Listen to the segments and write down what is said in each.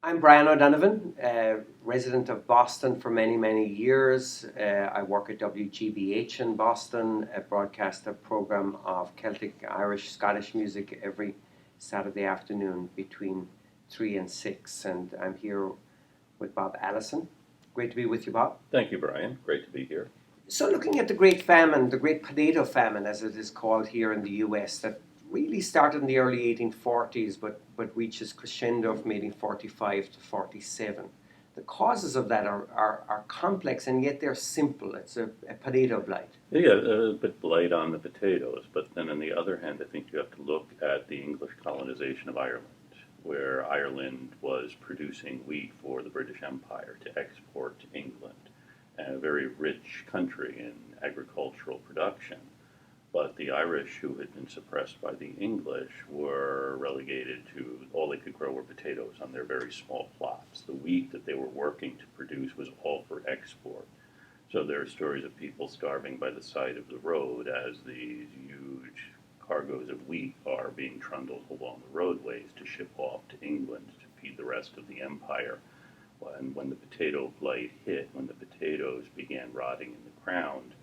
I'm Brian O'Donovan, resident of Boston for many, many years. I work at WGBH in Boston, broadcast a program of Celtic, Irish, Scottish music every Saturday afternoon between 3 and 6. And I'm here with Bob Allison. Great to be with you, Bob. Thank you, Brian. Great to be here. So looking at the Great Famine, the Great Potato Famine as it is called here in the US, that really started in the early 1840s but reaches crescendo from 1845 to 47. The causes of that are complex and yet they're simple. It's a potato blight. Yeah, a bit blight on the potatoes, but then on the other hand, I think you have to look at the English colonization of Ireland, where Ireland was producing wheat for the British Empire to export to England, a very rich country in agricultural production. But the Irish, who had been suppressed by the English, were relegated to all they could grow were potatoes on their very small plots. The wheat that they were working to produce was all for export. So there are stories of people starving by the side of the road as these huge cargoes of wheat are being trundled along the roadways to ship off to England to feed the rest of the empire. And when the potato blight hit, when the potatoes began rotting in the ground,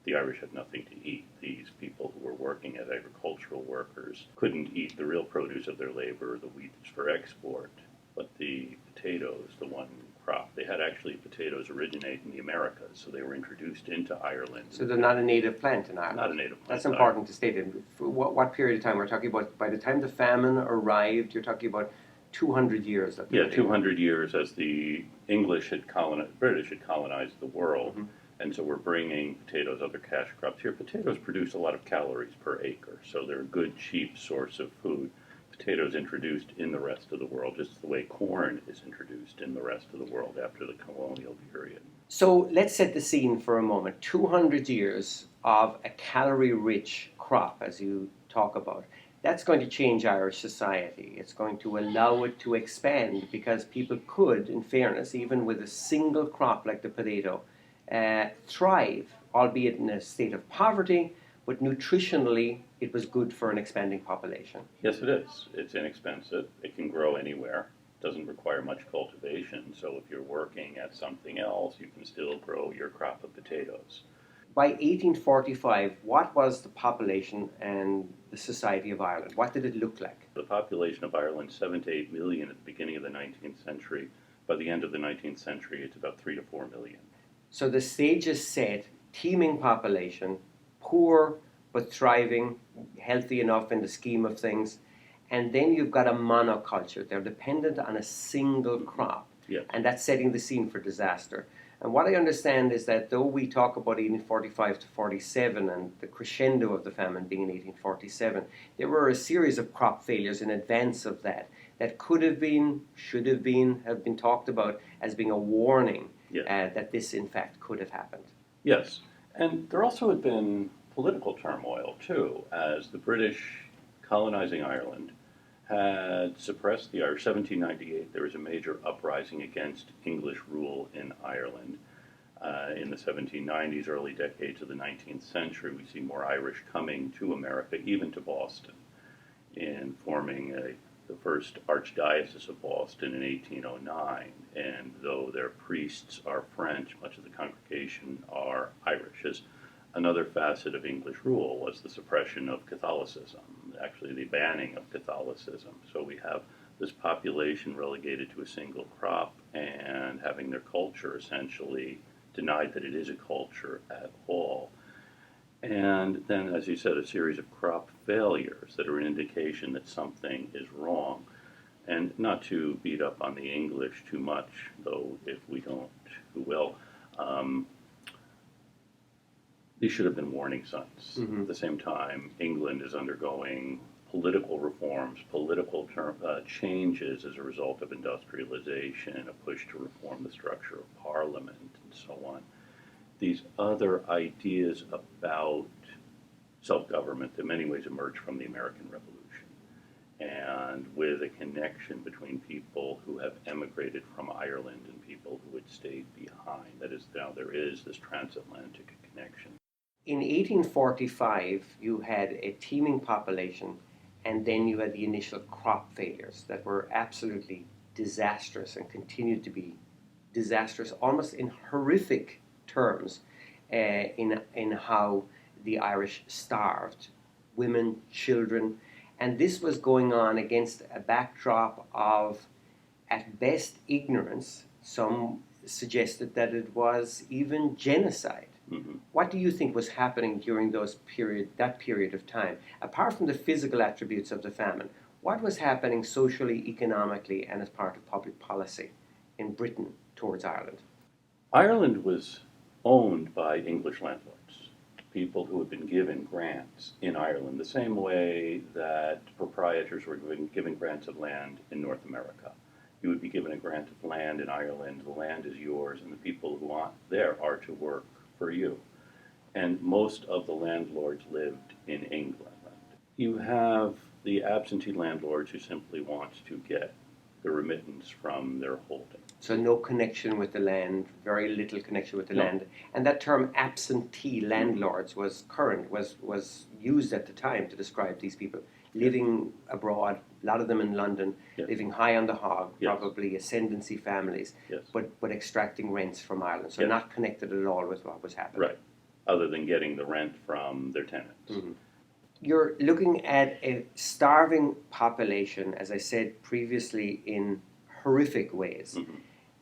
the Irish had nothing to eat. These people who were working as agricultural workers couldn't eat the real produce of their labor, the wheat that's for export, but the potatoes, the one crop. They had actually potatoes originate in the Americas, so they were introduced into Ireland. So they're not a native plant in Ireland? Not a native plant. That's important to state. For what period of time? We're talking about, by the time the famine arrived, you're talking about 200 years. Yeah, 200 years as the British had colonized the world. Mm-hmm. And so we're bringing potatoes, other cash crops here. Potatoes produce a lot of calories per acre, so they're a good, cheap source of food. Potatoes introduced in the rest of the world, just the way corn is introduced in the rest of the world after the colonial period. So let's set the scene for a moment. 200 years of a calorie-rich crop, as you talk about. That's going to change Irish society. It's going to allow it to expand because people could, in fairness, even with a single crop like the potato, thrive, albeit in a state of poverty, but nutritionally it was good for an expanding population. Yes, it is. It's inexpensive. It can grow anywhere. It doesn't require much cultivation. So if you're working at something else, you can still grow your crop of potatoes. By 1845, what was the population and the society of Ireland? What did it look like? The population of Ireland, 7 to 8 million at the beginning of the 19th century. By the end of the 19th century, it's about 3 to 4 million. So the stage is set, teeming population, poor but thriving, healthy enough in the scheme of things. And then you've got a monoculture. They're dependent on a single crop. Yes. And that's setting the scene for disaster. And what I understand is that though we talk about 1845 to 47 and the crescendo of the famine being in 1847, there were a series of crop failures in advance of that could have been, should have been talked about as being a warning. Yes. That this, in fact, could have happened. Yes. And there also had been political turmoil, too, as the British colonizing Ireland had suppressed the Irish. 1798, there was a major uprising against English rule in Ireland. In the 1790s, early decades of the 19th century, we see more Irish coming to America, even to Boston, in forming the first Archdiocese of Boston in 1809, and though their priests are French, much of the congregation are Irish. As another facet of English rule was the suppression of Catholicism, actually the banning of Catholicism. So we have this population relegated to a single crop and having their culture essentially denied that it is a culture at all. And then, as you said, a series of crop failures that are an indication that something is wrong. And not to beat up on the English too much, though if we don't, who will, these should have been warning signs. Mm-hmm. At the same time, England is undergoing political reforms, political changes as a result of industrialization, a push to reform the structure of Parliament, and so on. These other ideas about self-government in many ways emerged from the American Revolution, and with a connection between people who have emigrated from Ireland and people who had stayed behind. That is, now there is this transatlantic connection. In 1845, you had a teeming population, and then you had the initial crop failures that were absolutely disastrous and continued to be disastrous, almost in horrific terms, in how the Irish starved women, children, and this was going on against a backdrop of, at best, ignorance. Some suggested that it was even genocide. Mm-hmm. What do you think was happening during that period of time? Apart from the physical attributes of the famine, what was happening socially, economically, and as part of public policy in Britain towards Ireland? Ireland was owned by English landlords, people who had been given grants in Ireland, the same way that proprietors were given grants of land in North America. You would be given a grant of land in Ireland, the land is yours, and the people who are there are to work for you. And most of the landlords lived in England. You have the absentee landlords who simply want to get the remittance from their holding. So no connection with the land, very little connection with the No. land. And that term absentee landlords was current, was used at the time to describe these people living abroad, a lot of them in London, Yes. living high on the hog, Yes. probably ascendancy families, Yes. but extracting rents from Ireland. So Yes. not connected at all with what was happening. Right, other than getting the rent from their tenants. Mm-hmm. You're looking at a starving population, as I said previously, in horrific ways. Mm-hmm.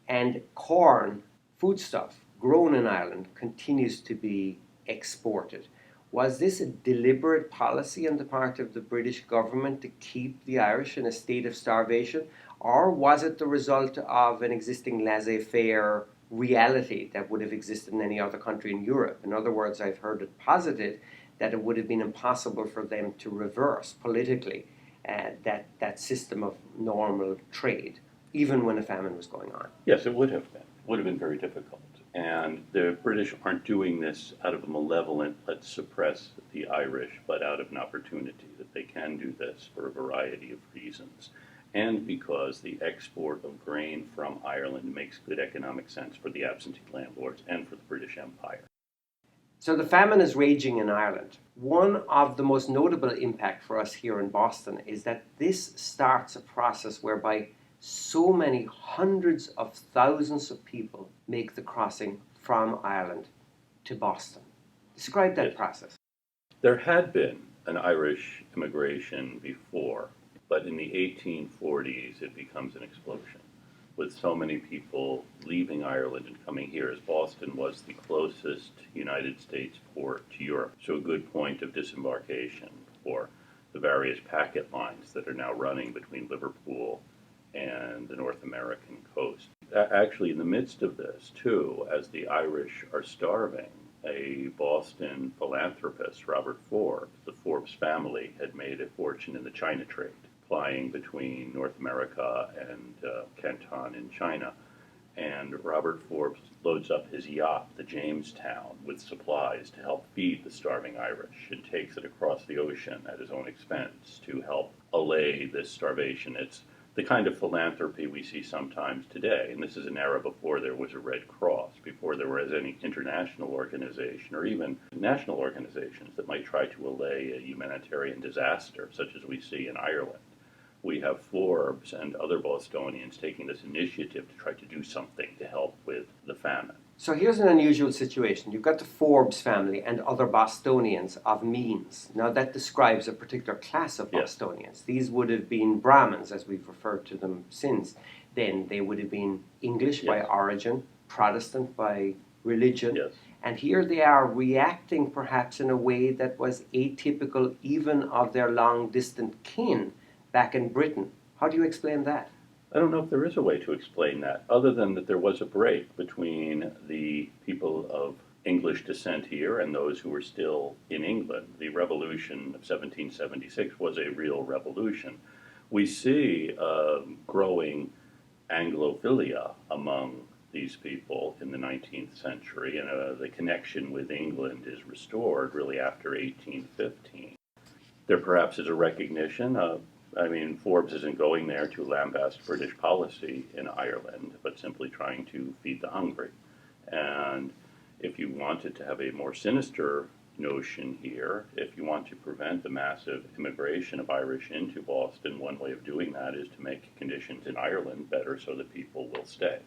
And corn, foodstuff, grown in Ireland, continues to be exported. Was this a deliberate policy on the part of the British government to keep the Irish in a state of starvation? Or was it the result of an existing laissez-faire reality that would have existed in any other country in Europe? In other words, I've heard it posited that it would have been impossible for them to reverse politically that system of normal trade, even when a famine was going on. Yes, it would have been. Would have been very difficult. And the British aren't doing this out of a malevolent, let's suppress the Irish, but out of an opportunity that they can do this for a variety of reasons. And because the export of grain from Ireland makes good economic sense for the absentee landlords and for the British Empire. So the famine is raging in Ireland. One of the most notable impact for us here in Boston is that this starts a process whereby so many hundreds of thousands of people make the crossing from Ireland to Boston. Describe that Yes. process. There had been an Irish immigration before, but in the 1840s it becomes an explosion, with so many people leaving Ireland and coming here, as Boston was the closest United States port to Europe, so a good point of disembarkation for the various packet lines that are now running between Liverpool and the North American coast. Actually, in the midst of this, too, as the Irish are starving, a Boston philanthropist, Robert Forbes, the Forbes family, had made a fortune in the China trade, flying between North America and Canton in China. And Robert Forbes loads up his yacht, the Jamestown, with supplies to help feed the starving Irish and takes it across the ocean at his own expense to help allay this starvation. It's the kind of philanthropy we see sometimes today. And this is an era before there was a Red Cross, before there was any international organization or even national organizations that might try to allay a humanitarian disaster, such as we see in Ireland. We have Forbes and other Bostonians taking this initiative to try to do something to help with the famine. So here's an unusual situation. You've got the Forbes family and other Bostonians of means. Now that describes a particular class of Yes. Bostonians. These would have been Brahmins, as we've referred to them since. Then they would have been English by Yes. origin, Protestant by religion. Yes. And here they are reacting perhaps in a way that was atypical even of their long-distant kin back in Britain. How do you explain that? I don't know if there is a way to explain that, other than that there was a break between the people of English descent here and those who were still in England. The revolution of 1776 was a real revolution. We see growing Anglophilia among these people in the 19th century, and the connection with England is restored really after 1815. There perhaps is a recognition of Forbes isn't going there to lambast British policy in Ireland, but simply trying to feed the hungry. And if you wanted to have a more sinister notion here. If you want to prevent the massive immigration of Irish into Boston, one way of doing that is to make conditions in Ireland better so that people will stay.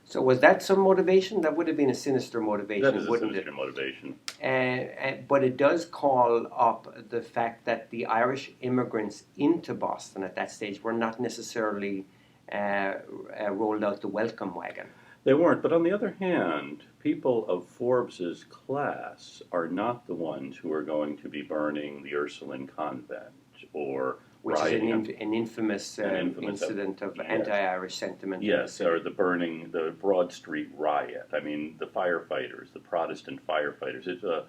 So was that some motivation? That would have been a sinister motivation, That is a wouldn't sinister it? motivation. But it does call up the fact that the Irish immigrants into Boston at that stage were not necessarily rolled out the welcome wagon. They weren't, but on the other hand, people of Forbes's class are not the ones who are going to be burning the Ursuline convent or Which is rioting. an infamous, incident of yes. anti-Irish sentiment. Yes, or the burning, the Broad Street riot. I mean, the firefighters, the Protestant firefighters. It's a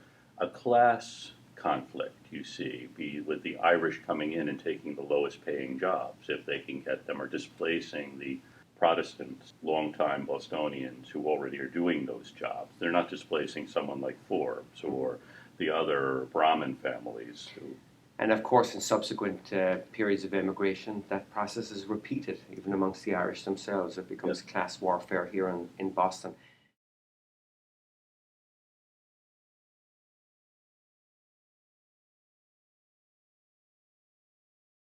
class conflict, you see, with the Irish coming in and taking the lowest paying jobs, if they can get them, or displacing the Protestants, longtime Bostonians who already are doing those jobs. They're not displacing someone like Forbes or the other Brahmin families who. And of course, in subsequent periods of immigration, that process is repeated, even amongst the Irish themselves. It becomes class warfare here in Boston.